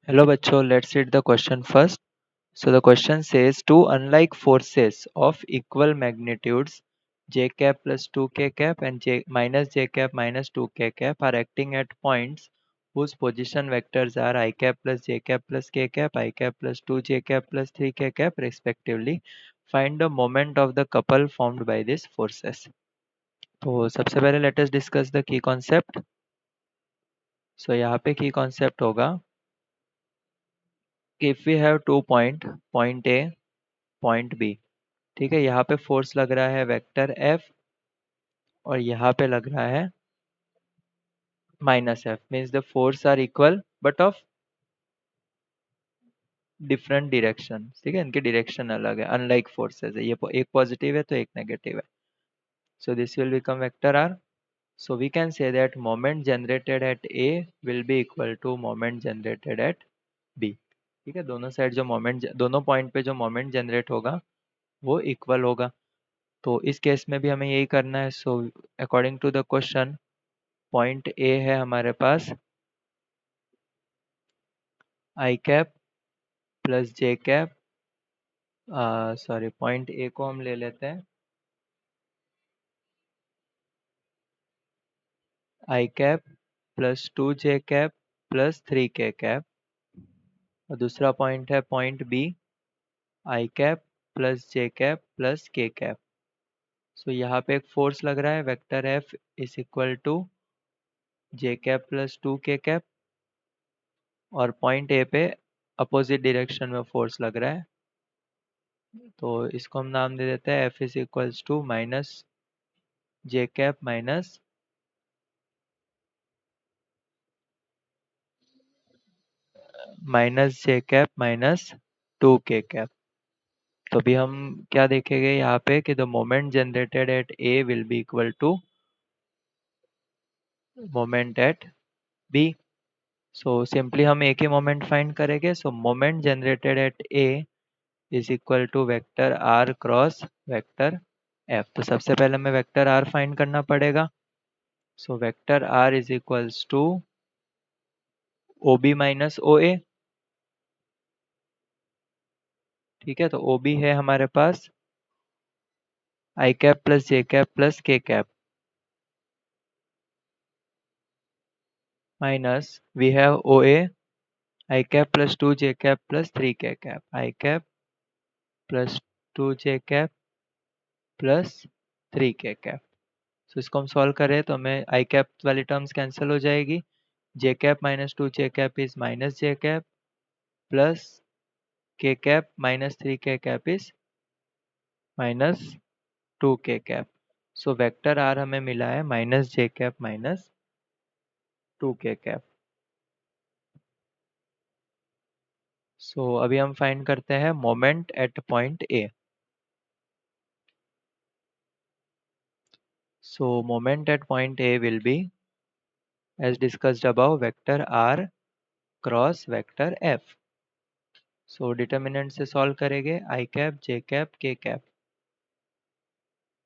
Hello bachcho, let's read the question first. So the question says two unlike forces of equal magnitudes j cap plus 2k cap and j cap minus 2k cap are acting at points whose position vectors are I cap plus j cap plus k cap, I cap plus 2j cap plus 3k cap respectively. Find the moment of the couple formed by these forces. तो सबसे पहले let us discuss the key concept. So यहाँ पे key concept होगा कि if we have two point A, point B, ठीक है, यहाँ पे फोर्स लग रहा है वेक्टर F और यहाँ पे लग रहा है minus F, means the force are equal but of different direction. ठीक है, इनके डायरेक्शन अलग है, अनलाइक फोर्सेस है, ये एक पॉजिटिव है तो एक नेगेटिव है। So this will become vector R. So we can say that moment generated at A will be equal to moment generated at B. ठीक है, दोनों साइड जो मोमेंट, दोनों पॉइंट पे जो मोमेंट जनरेट होगा वो इक्वल होगा। तो इस केस में भी हमें यही करना है। So according to the question, point A है हमारे पास I cap plus J cap, sorry point A को हम ले लेते हैं I cap plus 2j cap plus 3k cap, और दूसरा पॉइंट है point B I cap plus J cap plus K cap. So यहाँ पे एक फोर्स लग रहा है vector F is equal to J cap plus 2k cap, और पॉइंट ए पे अपोजिट डायरेक्शन में फोर्स लग रहा है, तो इसको हम नाम दे देते हैं F is equals to minus J cap minus J cap minus 2k cap. तो अभी हम क्या देखेंगे यहाँ पे कि the moment generated at A will be equal to moment at B. So simply हम एक ही मोमेंट फाइंड करेंगे। So moment generated at A is equal to vector R cross vector F. तो सबसे पहले हमें वेक्टर आर फाइंड करना पड़ेगा। So vector are is equals to O B minus O A. ठीक है, तो ओ बी है हमारे पास I cap plus J cap plus K cap, minus we have O A I cap plus 2j cap plus 3k cap, I cap plus 2j cap plus 3k cap. So इसको हम solve करें तो हमें I cap वाली terms cancel हो जाएगी। J cap minus 2j cap is minus J cap plus K cap minus 3k cap is minus 2k cap. So vector R हमें मिला है minus J cap minus 2k cap. So अभी हम find करते हैं moment at point A. So moment at point A will be, as discussed above, vector R cross vector F. So determinant से solve करेंगे I cap, J cap, K cap.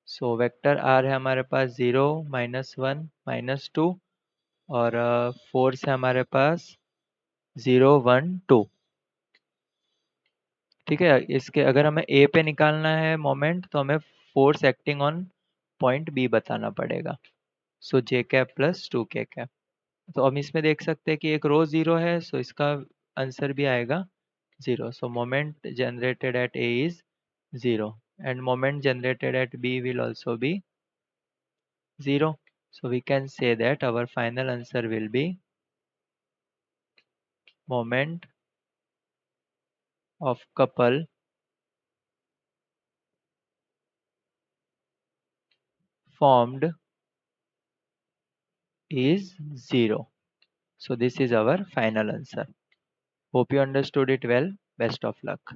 So vector R है हमारे पास 0, -1, -2, और force है हमारे पास 0, 1, 2। ठीक है, इसके अगर हमें A पे निकालना है मोमेंट तो हमें force acting on point B बताना पड़ेगा। सो J cap plus 2K cap। तो हम इसमें देख सकते हैं कि एक रो जीरो है, सो इसका आंसर भी आएगा zero. So moment generated at A is zero and moment generated at B will also be zero. So we can say that our final answer will be moment of couple formed is zero. So this is our final answer. Hope you understood it well. Best of luck.